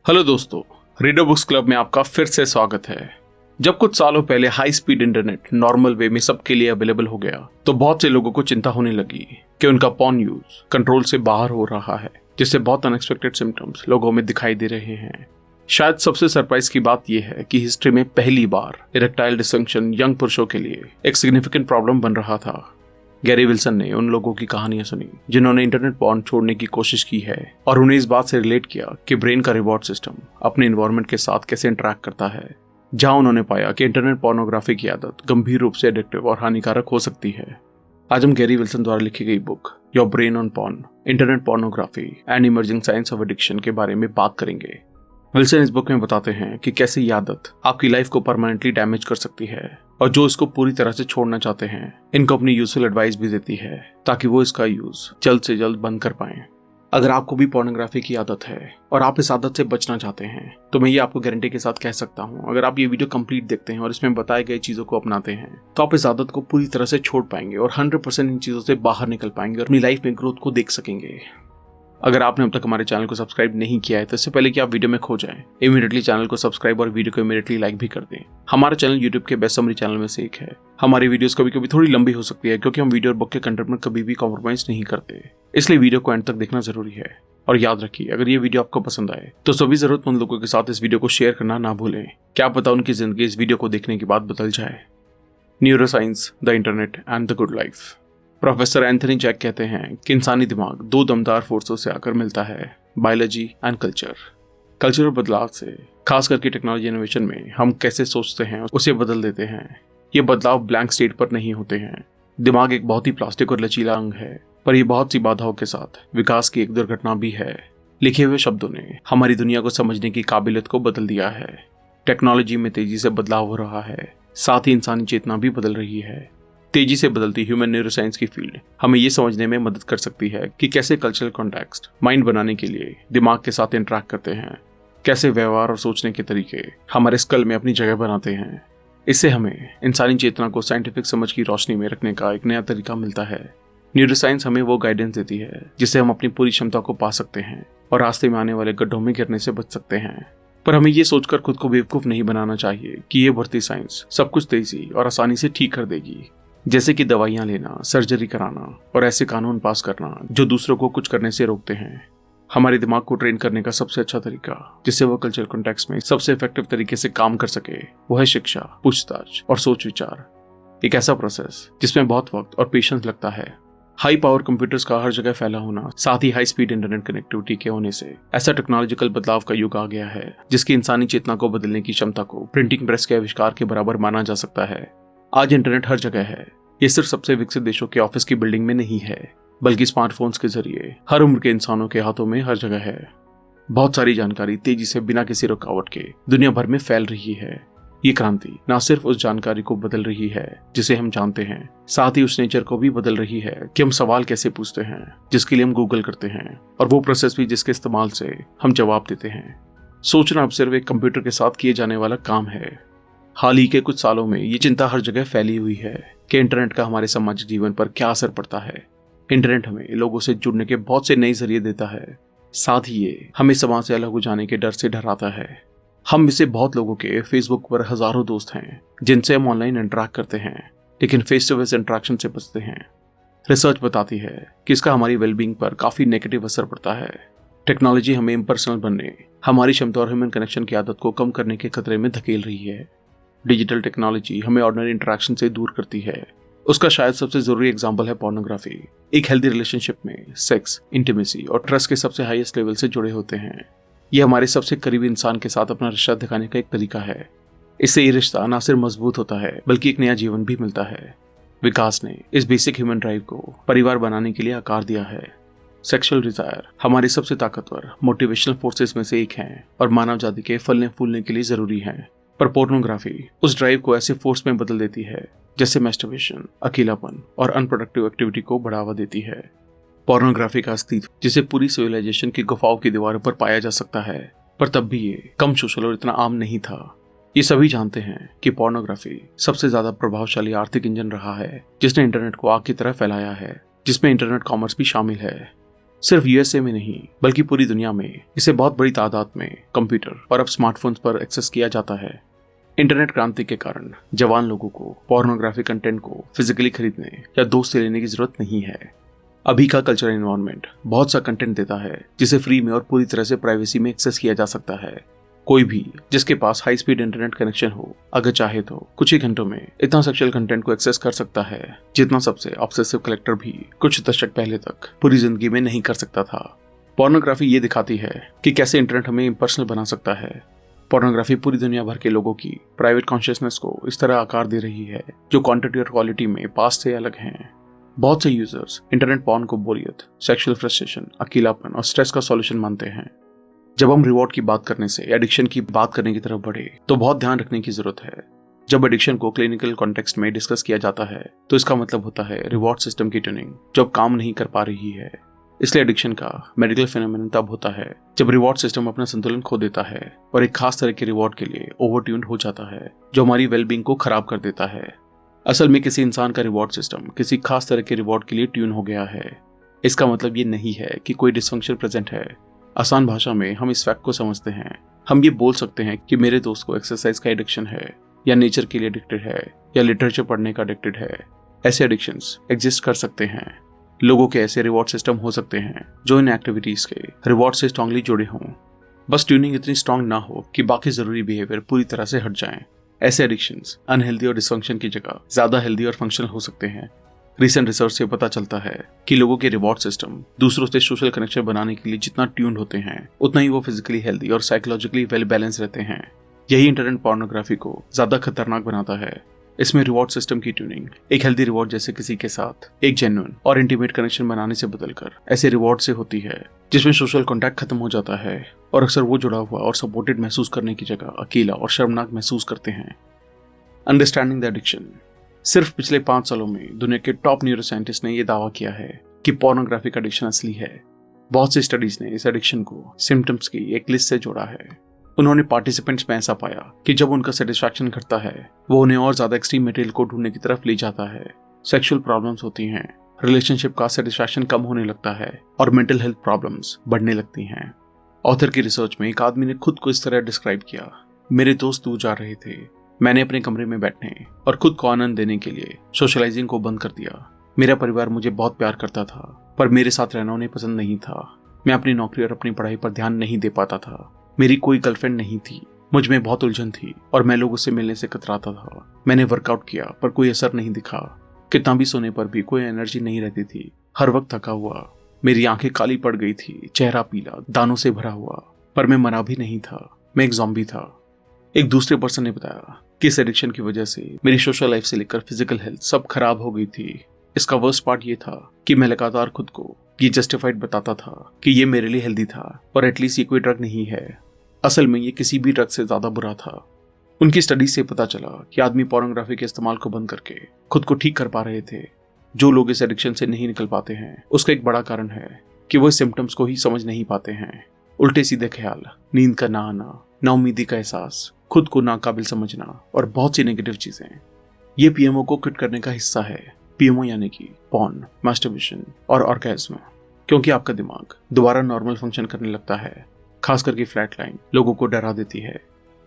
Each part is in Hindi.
हेलो दोस्तों, रीडर बुक्स क्लब में आपका फिर से स्वागत है। जब कुछ सालों पहले high speed internet normal way में सबके लिए अवेलेबल हो गया तो बहुत से लोगों को चिंता होने लगी कि उनका पॉर्न यूज कंट्रोल से बाहर हो रहा है, जिससे बहुत अनएक्सपेक्टेड सिम्टम्स लोगों में दिखाई दे रहे हैं। शायद सबसे सरप्राइज की बात यह है कि हिस्ट्री में पहली बार इरेक्टाइल डिसफंक्शन यंग पुरुषों के लिए एक सिग्निफिकेंट प्रॉब्लम बन रहा था। गैरी विल्सन ने उन लोगों की कहानियां सुनी जिन्होंने इंटरनेट पॉर्न छोड़ने की कोशिश की है और उन्हें इस बात से रिलेट किया कि ब्रेन का रिवॉर्ड सिस्टम अपने एनवायरनमेंट के साथ कैसे इंटरैक्ट करता है। जहां उन्होंने पाया कि इंटरनेट पॉर्नोग्राफी की आदत गंभीर रूप से एडिक्टिव और हानिकारक हो सकती है। आज हम गैरी विल्सन द्वारा लिखी गई book your brain on porn, internet pornography and emerging science of addiction के बारे में बात करेंगे। विल्सन इस बुक में बताते हैं कि कैसे ये आदत आपकी लाइफ को परमानेंटली डैमेज कर सकती है और जो इसको पूरी तरह से छोड़ना चाहते हैं इनको अपनी यूजफुल एडवाइस भी देती है ताकि वो इसका यूज जल्द से जल्द बंद कर पाएं। अगर आपको भी पोर्नोग्राफी की आदत है और आप इस आदत से बचना चाहते हैं तो मैं ये आपको गारंटी के साथ कह सकता हूँ, अगर आप ये वीडियो कंप्लीट देखते हैं और इसमें बताए गए चीजों को अपनाते हैं तो आप इस आदत को पूरी तरह से छोड़ पाएंगे और 100% इन चीजों से बाहर निकल पाएंगे और अपनी लाइफ में ग्रोथ को देख सकेंगे। अगर आपने अब तक हमारे चैनल को सब्सक्राइब नहीं किया है तो इससे पहले कि आप वीडियो में खो जाएं, इमीडिएटली चैनल को सब्सक्राइब और वीडियो को इमीडिएटली लाइक भी कर दें। हमारा चैनल यूट्यूब के बेस्ट समरी चैनल में से एक है। हमारी वीडियोस कभी कभी थोड़ी लंबी हो सकती है क्योंकि हम वीडियो और बुक के कंटेंट में कभी भी कॉम्प्रोमाइज नहीं करते, इसलिए वीडियो को एंड तक देखना जरूरी है। और याद रखिए, अगर ये वीडियो आपको पसंद आए तो सभी जरूरतमंद लोगों के साथ इस वीडियो को शेयर करना ना भूलें। क्या पता उनकी जिंदगी इस वीडियो को देखने के बाद बदल जाए। Neuroscience, the internet and the good life. Professor Anthony Jack कहते हैं कि इंसानी दिमाग दो दमदार फोर्सों से आकर मिलता है, बायोलॉजी एंड कल्चर। कल्चरल बदलाव से, खास करके टेक्नोलॉजी इनोवेशन में, हम कैसे सोचते हैं उसे बदल देते हैं। ये बदलाव ब्लैंक स्टेट पर नहीं होते हैं। दिमाग एक बहुत ही प्लास्टिक और लचीला अंग है, पर यह बहुत सी बाधाओं के साथ विकास की एक दुर्घटना भी है। लिखे हुए शब्दों ने हमारी दुनिया को समझने की काबिलियत को बदल दिया है। टेक्नोलॉजी में तेजी से बदलाव हो रहा है, साथ ही इंसानी चेतना भी बदल रही है। तेजी से बदलती ह्यूमन न्यूरोसाइंस की फील्ड हमें ये समझने में मदद कर सकती है कि कैसे कल्चरल कॉन्टेक्स्ट माइंड बनाने के लिए दिमाग के साथ इंटरैक्ट करते हैं, कैसे व्यवहार और सोचने के तरीके हमारे स्कल में अपनी जगह बनाते हैं। इससे हमें इंसानी चेतना को साइंटिफिक समझ की रोशनी में रखने का एक नया तरीका मिलता है। न्यूरोसाइंस हमें वो गाइडेंस देती है जिससे हम अपनी पूरी क्षमता को पा सकते हैं और रास्ते में आने वाले गड्ढों में गिरने से बच सकते हैं। पर हमें ये सोचकर खुद को बेवकूफ नहीं बनाना चाहिए कि ये बढ़ती साइंस सब कुछ तेजी और आसानी से ठीक कर देगी, जैसे कि दवाइयां लेना, सर्जरी कराना और ऐसे कानून पास करना जो दूसरों को कुछ करने से रोकते हैं। हमारे दिमाग को ट्रेन करने का सबसे अच्छा तरीका जिससे वो कल्चरल कॉन्टेक्स्ट में सबसे इफेक्टिव तरीके से काम कर सके वो है शिक्षा, पूछताछ और सोच विचार। एक ऐसा प्रोसेस जिसमें बहुत वक्त और पेशेंस लगता है। हाई पावर कंप्यूटर्स का हर जगह फैला होना, साथ ही हाई स्पीड इंटरनेट कनेक्टिविटी के होने से ऐसा टेक्नोलॉजिकल बदलाव का युग आ गया है जिसकी इंसानी चेतना को बदलने की क्षमता को प्रिंटिंग प्रेस के आविष्कार के बराबर माना जा सकता है। आज इंटरनेट हर जगह है। ये सिर्फ सबसे विकसित देशों के ऑफिस की बिल्डिंग में नहीं है, बल्कि स्मार्टफोन्स के जरिए हर उम्र के इंसानों के हाथों में हर जगह है। बहुत सारी जानकारी तेजी से बिना किसी रुकावट के दुनिया भर में फैल रही है। ये क्रांति न सिर्फ उस जानकारी को बदल रही है जिसे हम जानते हैं, साथ ही उस नेचर को भी बदल रही है कि हम सवाल कैसे पूछते हैं, जिसके लिए हम गूगल करते हैं, और वो प्रोसेस भी जिसके इस्तेमाल से हम जवाब देते हैं। सोचना अब सिर्फ एक कंप्यूटर के साथ किए जाने वाला काम है। हाल ही के कुछ सालों में ये चिंता हर जगह फैली हुई है कि इंटरनेट का हमारे सामाजिक जीवन पर क्या असर पड़ता है। इंटरनेट हमें लोगों से जुड़ने के बहुत से नए जरिए देता है, साथ ही ये हमें समाज से अलग हो जाने के डर से डराता है। हम में से बहुत लोगों के फेसबुक पर हजारों दोस्त हैं जिनसे हम ऑनलाइन इंटरैक्ट करते हैं, लेकिन फेस टू फेस इंटरैक्शन से बचते हैं। रिसर्च बताती है कि इसका हमारी वेलबींग पर काफी नेगेटिव असर पड़ता है। टेक्नोलॉजी हमें इम्पर्सनल बनने, हमारी क्षमता और ह्यूमन कनेक्शन की आदत को कम करने के खतरे में धकेल रही है। डिजिटल टेक्नोलॉजी हमें ऑर्डिनरी इंटरैक्शन से दूर करती है। उसका शायद सबसे जरूरी एग्जांपल है पोर्नोग्राफी। एक हेल्दी रिलेशनशिप में सेक्स, इंटीमेसी और ट्रस्ट के सबसे हाईएस्ट लेवल से जुड़े होते हैं। ये हमारे सबसे करीबी इंसान के साथ अपना रिश्ता दिखाने का एक तरीका है। इससे ये रिश्ता न सिर्फ मजबूत होता है बल्कि एक नया जीवन भी मिलता है। विकास ने इस बेसिक ह्यूमन ड्राइव को परिवार बनाने के लिए आकार दिया है। सेक्सुअल डिजायर हमारी सबसे ताकतवर मोटिवेशनल फोर्सेस में से एक है और मानव जाति के फलने फूलने के लिए जरूरी है। पर पोर्नोग्राफी उस ड्राइव को ऐसे फोर्स में बदल देती है जैसे मैस्टरबेशन, अकेलापन और अनप्रोडक्टिव एक्टिविटी को बढ़ावा देती है। पोर्नोग्राफी का अस्तित्व जिसे पूरी सिविलाइजेशन की गुफाओं की दीवारों पर पाया जा सकता है, पर तब भी ये कम सोशल और इतना आम नहीं था। ये सभी जानते हैं कि पोर्नोग्राफी सबसे ज्यादा प्रभावशाली आर्थिक इंजन रहा है जिसने इंटरनेट को आग की तरह फैलाया है, जिसमें इंटरनेट कॉमर्स भी शामिल है। सिर्फ यूएसए में नहीं बल्कि पूरी दुनिया में इसे बहुत बड़ी तादाद में कंप्यूटर और अब स्मार्टफोन्स पर एक्सेस किया जाता है। इंटरनेट क्रांति के कारण जवान लोगों को पोर्नोग्राफी कंटेंट को फिजिकली खरीदने या दोस्त से लेने की जरूरत नहीं है। अभी का कल्चरल एनवायरनमेंट बहुत सा कंटेंट देता है जिसे फ्री में और पूरी तरह से प्राइवेसी में एक्सेस किया जा सकता है। कोई भी जिसके पास हाई स्पीड इंटरनेट कनेक्शन हो, अगर चाहे तो कुछ ही घंटों में इतना सेक्सुअल कंटेंट को एक्सेस कर सकता है जितना सबसे ऑब्सेसिव कलेक्टर भी कुछ दशक पहले तक पूरी जिंदगी में नहीं कर सकता था। पोर्नोग्राफी ये दिखाती है कि कैसे इंटरनेट हमें इम्पर्सनल बना सकता है। पोर्नोग्राफी पूरी दुनिया भर के लोगों की प्राइवेट कॉन्शियसनेस को इस तरह आकार दे रही है जो क्वांटिटी और क्वालिटी में पास्ट से अलग हैं। बहुत से यूजर्स इंटरनेट पॉर्न को बोरियत, सेक्सुअल फ्रस्ट्रेशन, अकेलापन और स्ट्रेस का सॉल्यूशन मानते हैं। जब हम रिवॉर्ड की बात करने से एडिक्शन की बात करने की तरफ बढ़े तो बहुत ध्यान रखने की जरूरत है। जब एडिक्शन को क्लिनिकल कॉन्टेक्स्ट में डिस्कस किया जाता है तो इसका मतलब होता है रिवॉर्ड सिस्टम की ट्यूनिंग जो अब काम नहीं कर पा रही है। इसलिए एडिक्शन का मेडिकल फिनोमेनन तब होता है जब रिवॉर्ड सिस्टम अपना संतुलन खो देता है और एक खास तरह के रिवॉर्ड के लिए ओवर ट्यून्ड हो जाता है जो हमारी वेलबींग को खराब कर देता है। असल में किसी इंसान का रिवॉर्ड सिस्टम किसी खास तरह के रिवॉर्ड के लिए ट्यून हो गया है। इसका मतलब ये नहीं है कि कोई डिसफंक्शन प्रेजेंट है। आसान भाषा में हम इस फैक्ट को समझते हैं। हम ये बोल सकते हैं कि मेरे दोस्त को एक्सरसाइज का एडिक्शन है, या नेचर के लिए एडिक्टेड है, या लिटरेचर पढ़ने का एडिक्टेड है। ऐसे एडिक्शंस एग्जिस्ट कर सकते हैं। लोगों के ऐसे रिवॉर्ड सिस्टम हो सकते हैं जो इन एक्टिविटीज के रिवॉर्ड से स्ट्रांगली जुड़े हों। बस ट्यूनिंग इतनी स्ट्रांग ना हो कि बाकी जरूरी बिहेवियर पूरी तरह से हट जाएं। ऐसे एडिक्शंस अनहेल्दी और डिसफंक्शन की जगह ज्यादा हेल्दी और फंक्शनल हो सकते हैं। रिसेंट रिसर्च से पता चलता है कि लोगों के रिवॉर्ड सिस्टम दूसरों से सोशल कनेक्शन बनाने के लिए जितना ट्यून्ड होते हैं उतना ही वो फिजिकली हेल्दी और साइकोलॉजिकली वेल बैलेंस रहते हैं। यही इंटरनेट पोर्नोग्राफी को ज्यादा खतरनाक बनाता है। इसमें रिवॉर्ड सिस्टम की ट्यूनिंग एक हेल्दी रिवॉर्ड जैसे किसी के साथ एक जेन्युइन और इंटीमेट कनेक्शन बनाने से बदलकर ऐसे रिवॉर्ड से होती है जिसमें सोशल कॉन्टैक्ट खत्म हो जाता है और अक्सर वो जुड़ा हुआ और सपोर्टेड महसूस करने की जगह अकेला और शर्मनाक महसूस करते हैं। Understanding the addiction. सिर्फ पिछले 5 सालों में दुनिया के टॉप न्यूरोसाइंटिस्ट ने यह दावा किया है कि पोर्नोग्राफिक एडिक्शन असली है। बहुत सी स्टडीज ने इस एडिक्शन को सिम्टम्स की एक लिस्ट से जोड़ा है। उन्होंने पार्टिसिपेंट्स में ऐसा पाया कि जब उनका सेटिस्फैक्शन घटता है वो उन्हें और ज्यादा एक्सट्रीम मटेरियल को ढूंढने की तरफ ले जाता है। सेक्सुअल प्रॉब्लम्स होती हैं, रिलेशनशिप का सेटिस्फैक्शन कम होने लगता है और मेंटल हेल्थ प्रॉब्लम्स बढ़ने लगती हैं। ऑथर की रिसर्च में एक आदमी ने खुद को इस तरह डिस्क्राइब किया, मेरे दोस्त दूर जा रहे थे, मैंने अपने कमरे में बैठने और खुद को आनंद देने के लिए सोशलाइजिंग को बंद कर दिया। मेरा परिवार मुझे बहुत प्यार करता था पर मेरे साथ रहना उन्हें पसंद नहीं था। मैं अपनी नौकरी और अपनी पढ़ाई पर ध्यान नहीं दे पाता था। मेरी कोई गर्लफ्रेंड नहीं थी, मुझ में बहुत उलझन थी और मैं लोगों से मिलने से कतराता था। मैंने वर्कआउट किया पर कोई असर नहीं दिखा। कितना भी सोने पर भी कोई एनर्जी नहीं रहती थी। हर वक्त थका हुआ, मेरी आंखें काली पड़ गई थी, चेहरा पीला, दानों से भरा हुआ, पर मैं मरा भी नहीं था, मैं एक ज़ॉम्बी था। एक दूसरे पर्सन ने बताया कि इस एडिक्शन की वजह से मेरी सोशल लाइफ से लेकर फिजिकल हेल्थ सब खराब हो गई थी। इसका वर्स्ट पार्ट ये था कि मैं लगातार खुद को ये जस्टिफाइड बताता था कि ये मेरे लिए हेल्दी था और एटलीस्ट ये कोई ड्रग नहीं है। असल में ये किसी भी ड्रग से ज्यादा बुरा था। उनकी स्टडी से पता चला कि आदमी पोर्नोग्राफी के इस्तेमाल को बंद करके खुद को ठीक कर पा रहे थे। जो लोग इस एडिक्शन से नहीं निकल पाते हैं उसका एक बड़ा कारण है कि वो सिम्टम्स को ही समझ नहीं पाते हैं। उल्टे सीधे ख्याल, नींद का ना आना, नाउमीदी का एहसास, खुद को नाकाबिल समझना और बहुत सी नेगेटिव चीजें। ये पीएमओ को क्विट करने का हिस्सा है। पीएमओ यानी कि पॉर्न, मास्टरबेशन और ऑर्गेज्म, क्योंकि आपका दिमाग दोबारा नॉर्मल फंक्शन करने लगता है। खास करके फ्लैट लाइन लोगों को डरा देती है।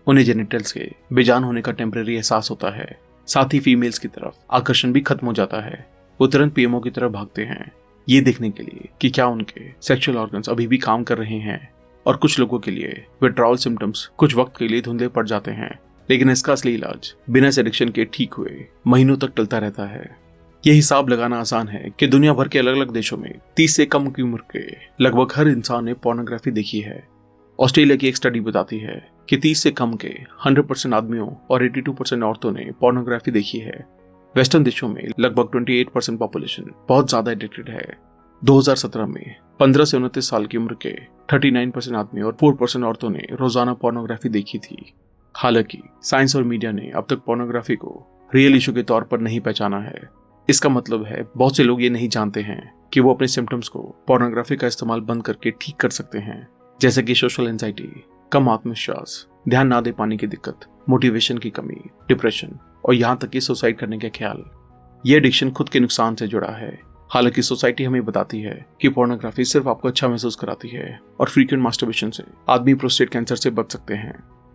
उन्हें जेनिटल्स के बेजान होने का टेम्परेरी एहसास होता है। साथ ही फीमेल्स की तरफ आकर्षण भी खत्म हो जाता है। वो तुरंत पीएमओ की तरफ भागते हैं ये देखने के लिए कि क्या उनके सेक्सुअल ऑर्गन्स अभी भी काम कर रहे हैं। और कुछ लोगों के लिए विड्रॉल सिम्टम्स कुछ वक्त के लिए धुंधले पड़ जाते हैं, लेकिन इसका असली इलाज बिना इस एडिक्शन के ठीक हुए महीनों तक टलता रहता है। ये हिसाब लगाना आसान है कि दुनिया भर के अलग अलग देशों में 30 से कम की उम्र के लगभग हर इंसान ने पोर्नोग्राफी देखी है। ऑस्ट्रेलिया की एक स्टडी बताती है कि 30 से कम के 100% आदमियों और 82% औरतों ने पोर्नोग्राफी देखी है। वेस्टर्न देशों में लगभग 28% पॉपुलेशन बहुत ज्यादा एडिक्टेड है। 2017 में 15 से 29 साल की उम्र के 39% आदमी और 4% औरतों ने रोजाना पोर्नोग्राफी देखी थी। हालांकि साइंस और मीडिया ने अब तक पोर्नोग्राफी को रियल इशू के तौर पर नहीं पहचाना है। इसका मतलब है बहुत से लोग ये नहीं जानते हैं कि वो अपने सिम्टम्स को पोर्नोग्राफी का इस्तेमाल बंद करके ठीक कर सकते हैं, जैसे कि सोशल एंजाइटी, कम आत्मविश्वास, ध्यान ना दे पाने की दिक्कत, मोटिवेशन की कमी, डिप्रेशन और यहाँ तक कि सुसाइड करने के ख्याल। ये एडिक्शन खुद के नुकसान से जुड़ा है। हालांकि सोसाइटी हमें बताती है कि पोर्नोग्राफी सिर्फ आपको अच्छा महसूस कराती है और फ्रीक्वेंट मास्टरबेशन से आदमी प्रोस्टेट कैंसर से बच सकते हैं।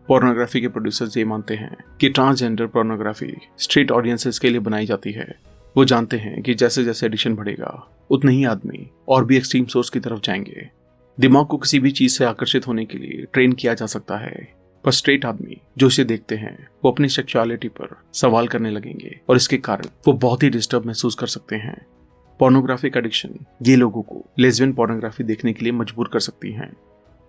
पोर्नोग्राफी के प्रोड्यूसर्स ये मानते हैं कि ट्रांसजेंडर पोर्नोग्राफी स्ट्रेट ऑडियंसेस के लिए बनाई जाती है। वो जानते हैं कि जैसे जैसे एडिक्शन बढ़ेगा उतने ही आदमी और भी एक्सट्रीम सोर्स की तरफ जाएंगे। दिमाग को किसी भी चीज से आकर्षित होने के लिए ट्रेन किया जा सकता है, पर स्ट्रेट आदमी जो इसे देखते हैं वो अपनी सेक्सुअलिटी पर सवाल करने लगेंगे और इसके कारण वो बहुत ही डिस्टर्ब महसूस कर सकते हैं। पोर्नोग्राफिक एडिक्शन ये लोगों को लेस्बियन पोर्नोग्राफी देखने के लिए मजबूर कर सकती हैं।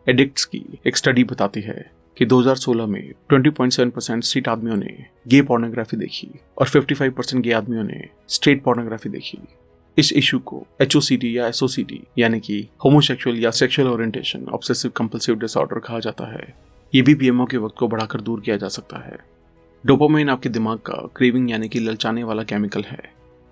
एडिक्ट्स की एक स्टडी बताती है कि 2016 में 20.7% स्ट्रेट आदमियों ने गे पोर्नोग्राफी देखी और 55% गे आदमियों ने स्ट्रेट पोर्नोग्राफी देखी। इस इशू को HOCD या SOCD यानी कि होमोसेक्सुअल या sexual orientation obsessive compulsive disorder कहा जाता है। ये भी PMO के वक्त को बढ़ाकर दूर किया जा सकता है। डोपामाइन आपके दिमाग का क्रेविंग यानी कि ललचाने वाला केमिकल है।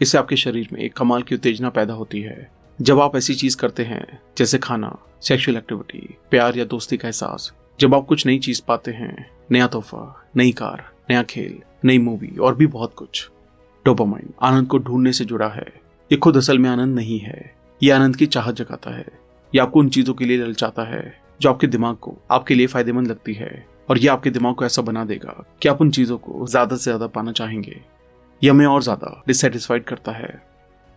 इससे आपके शरीर में एक कमाल की उत्तेजना पैदा होती है। जब आप ऐसी चीज करते हैं जैसे खाना, सेक्सुअल एक्टिविटी, प्यार या दोस्ती का एहसास, जब आप कुछ नई चीज पाते हैं, नया तोहफा, नई कार, नया खेल, नई मूवी और भी बहुत कुछ। डोपामाइन आनंद को ढूंढने से जुड़ा है। ये खुद असल में आनंद नहीं है, ये आनंद की चाहत जगाता है। ये आपको उन चीजों के लिए ललचाता है जो आपके दिमाग को आपके लिए फायदेमंद लगती है, और ये आपके दिमाग को ऐसा बना देगा कि आप उन चीजों को ज्यादा से ज्यादा पाना चाहेंगे। ये हमें और ज्यादा डिससेटिस्फाइड करता है।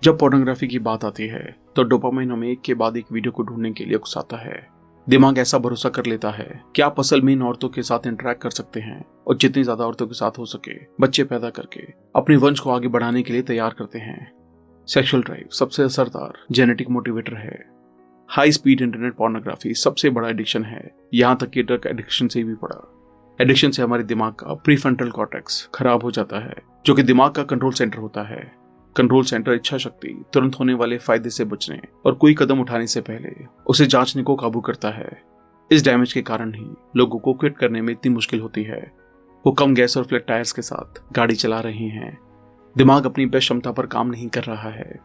जब पोर्नोग्राफी की बात आती है तो डोपामाइन हमें एक के बाद एक वीडियो को ढूंढने के लिए उकसाता है। दिमाग ऐसा भरोसा कर लेता है कि आप असल में इन औरतों के साथ इंटरेक्ट कर सकते हैं और जितनी ज्यादा औरतों के साथ हो सके बच्चे पैदा करके अपने वंश को आगे बढ़ाने के लिए तैयार करते हैं। सेक्सुअल ड्राइव सबसे असरदार जेनेटिक मोटिवेटर है। हाई स्पीड इंटरनेट पोर्नोग्राफी सबसे बड़ा एडिक्शन है, यहाँ तक कि ड्रग एडिक्शन से भी बड़ा। एडिक्शन से हमारे दिमाग का प्रीफ्रंटल कॉर्टेक्स खराब हो जाता है, जो कि दिमाग का कंट्रोल सेंटर होता है। कंट्रोल सेंटर इच्छा शक्ति, तुरंत होने वाले फायदे से बचने और कोई कदम उठाने से पहले उसे जांचने को काबू करता है। इस डैमेज के कारण ही लोगों को क्विट करने में इतनी मुश्किल होती है। वो कम गैस और फ्लैट टायर्स के साथ गाड़ी चला रहे हैं। दिमाग अपनी बेस्ट क्षमता पर काम नहीं कर रहा है।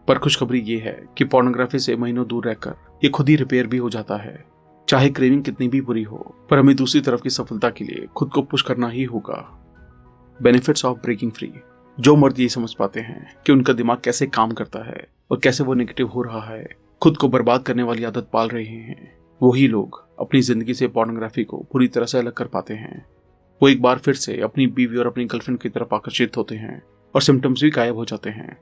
पर खुशखबरी ये है कि पोर्नोग्राफी से महीनों दूर रहकर ये खुद ही रिपेयर भी हो जाता है। चाहे क्रेविंग कितनी भी बुरी हो, पर हमें दूसरी तरफ की सफलता के लिए खुद को पुश करना ही होगा। Benefits of breaking free. जो मर्द ये समझ पाते हैं कि उनका दिमाग कैसे काम करता है और कैसे वो नेगेटिव हो रहा है, खुद को बर्बाद करने वाली आदत पाल रहे हैं, वही लोग अपनी जिंदगी से पोर्नोग्राफी को पूरी तरह से अलग कर पाते हैं। वो एक बार फिर से अपनी बीवी और अपनी गर्लफ्रेंड की तरफ आकर्षित होते हैं और सिम्टम्स भी गायब हो जाते हैं।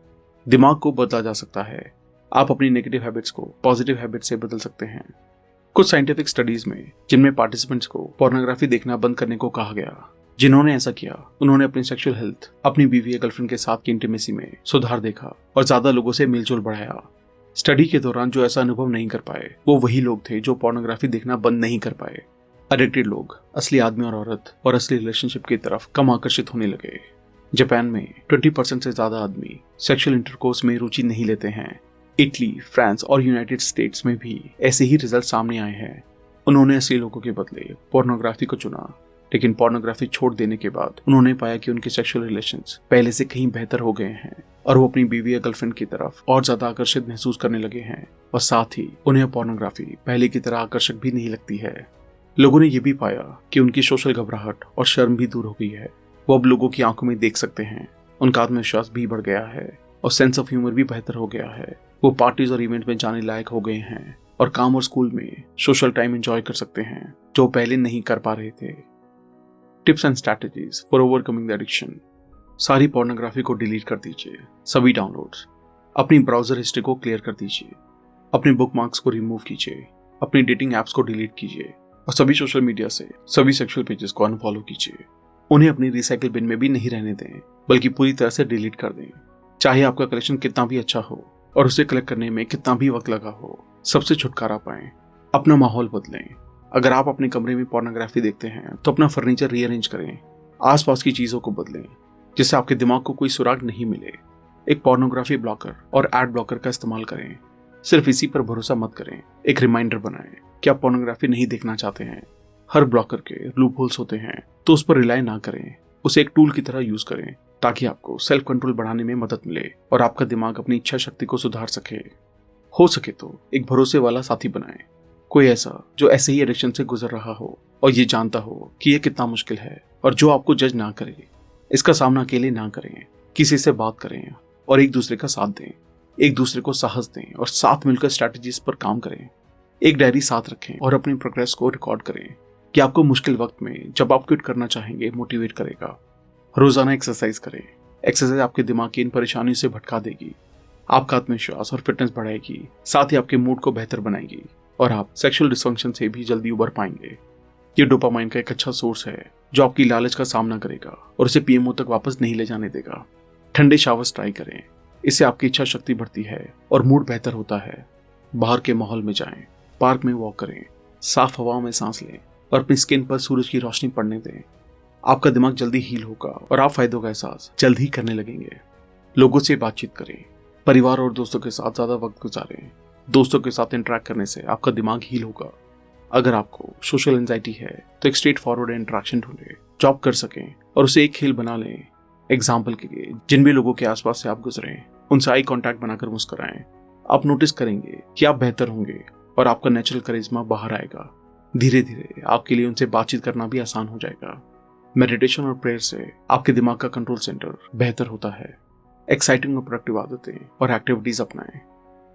दिमाग को बदला जा सकता है। आप अपनी नेगेटिव हैबिट्स को पॉजिटिव हैबिट से बदल सकते हैं। कुछ साइंटिफिक स्टडीज में जिनमें पार्टिसिपेंट्स को पोर्नोग्राफी देखना बंद करने को कहा गया, जिन्होंने ऐसा किया उन्होंने अपनी सेक्सुअल हेल्थ, अपनी बीवी या गर्लफ्रेंड के साथ की इंटीमेसी में सुधार देखा और ज्यादा लोगों से मेलजोल बढ़ाया। स्टडी के दौरान जो ऐसा अनुभव नहीं कर पाए वो वही लोग थे जो पोर्नोग्राफी देखना बंद नहीं कर पाए। एडिक्टेड लोग असली आदमी और औरत और असली रिलेशनशिप की तरफ कम आकर्षित होने लगे। जापान में 20% से ज्यादा आदमी सेक्सुअल इंटरकोर्स में रुचि नहीं लेते हैं। इटली, फ्रांस और यूनाइटेड स्टेट्स में भी ऐसे ही रिजल्ट सामने आए हैं। उन्होंने असली लोगों के बदले पोर्नोग्राफी को चुना, लेकिन पोर्नोग्राफी छोड़ देने के बाद उन्होंने पाया कि उनके सेक्सुअल रिलेशंस पहले से कहीं बेहतर हो गए हैं और वो अपनी बीवी या गर्लफ्रेंड की तरफ और ज्यादा आकर्षित महसूस करने लगे हैं, और साथ ही उन्हें पोर्नोग्राफी पहले की तरह आकर्षक भी नहीं लगती है। लोगों ने यह भी पाया कि उनकी सोशल घबराहट और शर्म भी दूर हो गई है। वो अब लोगों की आंखों में देख सकते हैं। उनका आत्मविश्वास भी बढ़ गया है और सेंस ऑफ ह्यूमर भी बेहतर हो गया है। वो पार्टीज और इवेंट में जाने लायक हो गए हैं और काम और स्कूल में सोशल टाइम एंजॉय कर सकते हैं जो पहले नहीं कर पा रहे थे। Tips and strategies for overcoming the addiction. सारी पोर्नोग्राफी को डिलीट कर दीजिए, सभी डाउनलोड्स। अपनी ब्राउजर हिस्ट्री को क्लियर कर दीजिए। अपने बुकमार्क्स को रिमूव कीजिए। अपनी डेटिंग एप्स को डिलीट कीजिए और सभी सोशल मीडिया से सभी सेक्सुअल पेजेस को अनफॉलो कीजिए। उन्हें अपनी रिसाइकिल बिन में भी नहीं रहने दें, बल्कि पूरी तरह से डिलीट कर दें। चाहे आपका कलेक्शन कितना भी अच्छा हो और उसे कलेक्ट करने में कितना भी वक्त लगा हो, सबसे छुटकारा पाएं। अपना माहौल बदलें। अगर आप अपने कमरे में पोर्नोग्राफी देखते हैं तो अपना फर्नीचर रीअरेंज करें। आसपास की चीजों को बदलें जिससे आपके दिमाग को कोई सुराग नहीं मिले। एक पोर्नोग्राफी ब्लॉकर और एड ब्लॉकर का इस्तेमाल करें। सिर्फ इसी पर भरोसा मत करें। एक रिमाइंडर बनाएं कि आप पोर्नोग्राफी नहीं देखना चाहते हैं। हर ब्लॉकर के लूप होल्स होते हैं, तो उस पर रिलाई ना करें। उसे एक टूल की तरह यूज करें ताकि आपको सेल्फ कंट्रोल बढ़ाने में मदद मिले और आपका दिमाग अपनी इच्छा शक्ति को सुधार सके। हो सके तो एक भरोसे वाला साथी बनाएं, कोई ऐसा जो ऐसे ही एडिक्शन से गुजर रहा हो और ये जानता हो कि ये कितना मुश्किल है, और जो आपको जज ना करे। इसका सामना अकेले ना करें, किसी से बात करें और एक दूसरे का साथ दें। एक दूसरे को साहस दें और साथ मिलकर स्ट्रैटेजीज पर काम करें। एक डायरी साथ रखें और अपनी प्रोग्रेस को रिकॉर्ड करें कि आपको मुश्किल वक्त में जब आप क्विट करना चाहेंगे मोटिवेट करेगा। रोजाना एक्सरसाइज करें। एक्सरसाइज आपके दिमाग की इन परेशानियों से भटका देगी, आपका आत्मविश्वास और फिटनेस बढ़ाएगी, साथ ही आपके मूड को बेहतर बनाएगी और आप सेक्सुअल डिसफंक्शन से भी जल्दी उबर पाएंगे। ये डोपामाइन का एक अच्छा सोर्स है जो आपकी लालच का सामना करेगा और उसे पीएमओ तक वापस नहीं ले जाने देगा। ठंडे शावर्स ट्राई करें, इससे आपकी इच्छा शक्ति बढ़ती है और मूड बेहतर होता है। बाहर के माहौल में जाएं, पार्क में वॉक करें, साफ हवा में सांस लें और अपनी स्किन पर सूरज की रोशनी पड़ने दें। आपका दिमाग जल्दी हील होगा और आप फायदों का एहसास जल्द ही करने लगेंगे। लोगों से बातचीत करें, परिवार और दोस्तों के साथ ज्यादा वक्त गुजारें। दोस्तों के साथ इंटरेक्ट करने से आपका दिमाग हील होगा। अगर आपको सोशल एंजाइटी है तो एक स्ट्रेट फॉरवर्ड इंटरेक्शन ढूंढें जो आप कर सकें और उसे एक खेल बना लें। एग्जाम्पल के लिए, जिन भी लोगों के आसपास से आप गुजरें उनसे आई कांटेक्ट बनाकर मुस्कुराएं। आप नोटिस करेंगे कि आप बेहतर होंगे और आपका नेचुरल करिश्मा बाहर आएगा। धीरे धीरे आपके लिए उनसे बातचीत करना भी आसान हो जाएगा। मेडिटेशन और प्रेयर से आपके दिमाग का कंट्रोल सेंटर बेहतर होता है। एक्साइटिंग और प्रोडक्टिव आदतें और एक्टिविटीज अपनाएं।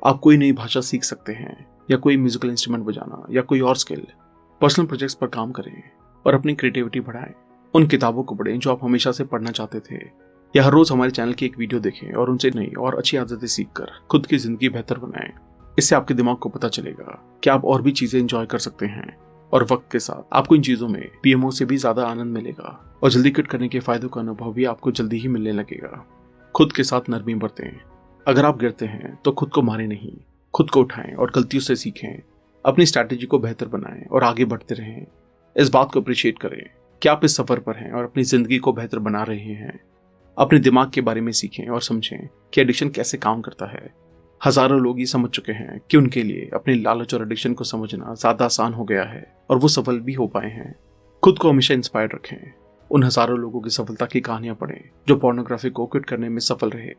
आप कोई नई भाषा सीख सकते हैं या कोई म्यूजिकल इंस्ट्रूमेंट बजाना या कोई और स्किल। पर्सनल प्रोजेक्ट्स पर काम करें और अपनी क्रिएटिविटी बढ़ाएं। उन किताबों को पढ़ें जो आप हमेशा से पढ़ना चाहते थे, या हर रोज हमारे चैनल की एक वीडियो देखें और उनसे नई और अच्छी आदतें सीखकर खुद की जिंदगी बेहतर बनाएं। इससे आपके दिमाग को पता चलेगा कि आप और भी चीजें एंजॉय कर सकते हैं और वक्त के साथ आपको इन चीजों में पीएमओ से भी ज्यादा आनंद मिलेगा और जल्दी क्विट करने के फायदों का अनुभव भी आपको जल्दी ही मिलने लगेगा। खुद के साथ नरमी बरतें। अगर आप गिरते हैं तो खुद को मारे नहीं, खुद को उठाएं और गलतियों से सीखें। अपनी स्ट्रैटेजी को बेहतर बनाएं और आगे बढ़ते रहें। इस बात को अप्रिशिएट करें कि आप इस सफर पर हैं और अपनी जिंदगी को बेहतर बना रहे हैं। अपने दिमाग के बारे में सीखें और समझें कि एडिक्शन कैसे काम करता है। हजारों लोग ये समझ चुके हैं कि उनके लिए अपने लालच और एडिक्शन को समझना ज्यादा आसान हो गया है और वो सफल भी हो पाए हैं। खुद को हमेशा इंस्पायर रखें। उन हजारों लोगों की सफलता की कहानियां पढ़ें जो पोर्नोग्राफी को क्विट करने में सफल रहे।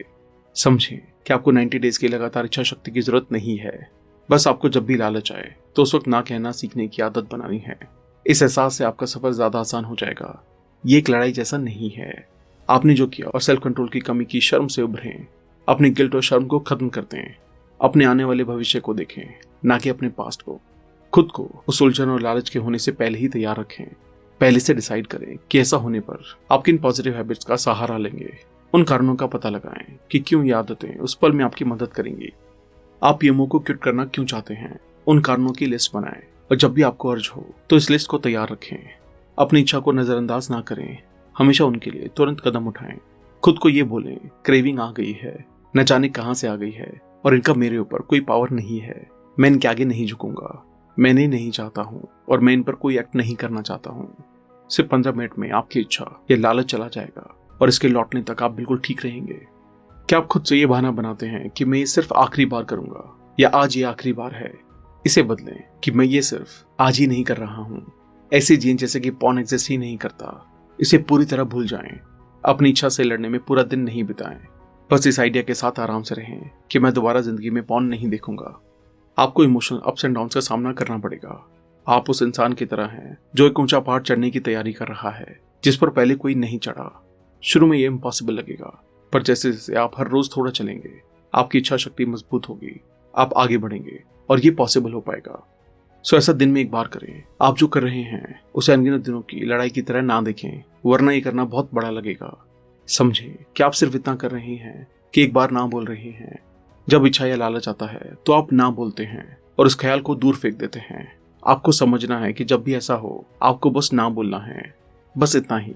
समझें कि आपको 90 डेज की लगातार इच्छा शक्ति की जरूरत नहीं है। बस आपको जब भी लालच आए तो उस वक्त ना कहना सीखने की आदत बनानी है। इस एहसास से आपका सफर ज्यादा आसान हो जाएगा। ये एक लड़ाई जैसा नहीं है। आपने जो किया और सेल्फ कंट्रोल की कमी की शर्म से उभरें। अपनी गिल्ट और शर्म को खत्म कर दें। अपने आने वाले भविष्य को देखें, ना कि अपने पास्ट को। खुद को उस उलझन और लालच के होने से पहले ही तैयार रखें। पहले से डिसाइड करें कि ऐसा होने पर आप किन पॉजिटिव हैबिट्स का सहारा लेंगे। उन कारणों का पता लगाएं कि क्यों ये आदतें उस पल में आपकी मदद करेंगी। आप पीएमओ को क्विट करना क्यों चाहते हैं, उन कारणों की लिस्ट बनाएं और जब भी आपको अर्ज हो तो इस लिस्ट को तैयार रखें। अपनी इच्छा को नजरअंदाज ना करें, हमेशा उनके लिए तुरंत कदम उठाएं। खुद को ये बोलें, क्रेविंग आ गई है, न जाने कहां से आ गई है और इनका मेरे ऊपर कोई पावर नहीं है। मैं इनके आगे नहीं झुकूंगा, मैंने नहीं चाहता हूँ और मैं इन पर कोई एक्ट नहीं करना चाहता हूँ। सिर्फ 15 मिनट में आपकी इच्छा या लालच चला जाएगा और इसके लौटने तक आप बिल्कुल ठीक रहेंगे। क्या आप खुद से ये बहाना बनाते हैं कि मैं ये सिर्फ आखिरी बार करूंगा या आज ये आखिरी बार है? इसे बदलें कि मैं ये सिर्फ आज ही नहीं कर रहा हूँ। ऐसे जिएं जैसे कि पॉर्न एग्जिस्ट ही नहीं करता। इसे पूरी तरह भूल जाएं। अपनी इच्छा से लड़ने में पूरा दिन नहीं बिताएं। बस इस आइडिया के साथ आराम से रहें कि मैं दोबारा जिंदगी में पॉर्न नहीं देखूंगा। आपको इमोशनल अप्स एंड डाउन्स का सामना करना पड़ेगा। आप उस इंसान की तरह हैं जो एक ऊंचा पहाड़ चढ़ने की तैयारी कर रहा है जिस पर पहले कोई नहीं चढ़ा। शुरू में ये इम्पॉसिबल लगेगा, पर जैसे जैसे आप हर रोज थोड़ा चलेंगे, आपकी इच्छा शक्ति मजबूत होगी, आप आगे बढ़ेंगे और ये पॉसिबल हो पाएगा। सो ऐसा दिन में एक बार करें। आप जो कर रहे हैं उसे अनगिनत दिनों की लड़ाई की तरह ना देखें, वरना ये करना बहुत बड़ा लगेगा। समझें कि आप सिर्फ इतना कर रहे हैं कि एक बार ना बोल रहे हैं। जब इच्छा या लालच आता है तो आप ना बोलते हैं और उस ख्याल को दूर फेंक देते हैं। आपको समझना है कि जब भी ऐसा हो आपको बस ना बोलना है, बस इतना ही।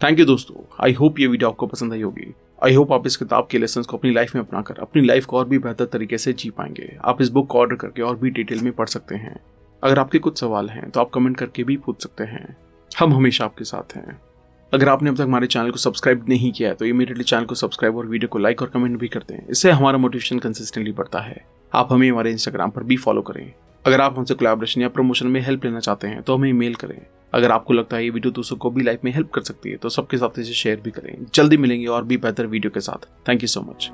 थैंक यू दोस्तों, आई होप ये वीडियो आपको पसंद आई होगी। आई होप आप इस किताब के लेसन्स को अपनी लाइफ में अपनाकर अपनी लाइफ को और भी बेहतर तरीके से जी पाएंगे। आप इस बुक को ऑर्डर करके और भी डिटेल में पढ़ सकते हैं। अगर आपके कुछ सवाल हैं तो आप कमेंट करके भी पूछ सकते हैं। हम हमेशा आपके साथ हैं। अगर आपने अब तक हमारे चैनल को सब्सक्राइब नहीं किया है तो इमीडिएटली चैनल को सब्सक्राइब और वीडियो को लाइक और कमेंट भी करते हैं। इससे हमारा मोटिवेशन कंसिस्टेंटली बढ़ता है। आप हमें हमारे इंस्टाग्राम पर भी फॉलो करें। अगर आप हमसे कोलैबोरेशन या प्रमोशन में हेल्प लेना चाहते हैं तो हमें ईमेल करें। अगर आपको लगता है ये वीडियो दूसरों को भी लाइफ में हेल्प कर सकती है तो सबके साथ इसे शेयर भी करें। जल्दी मिलेंगे और भी बेहतर वीडियो के साथ। Thank you so much.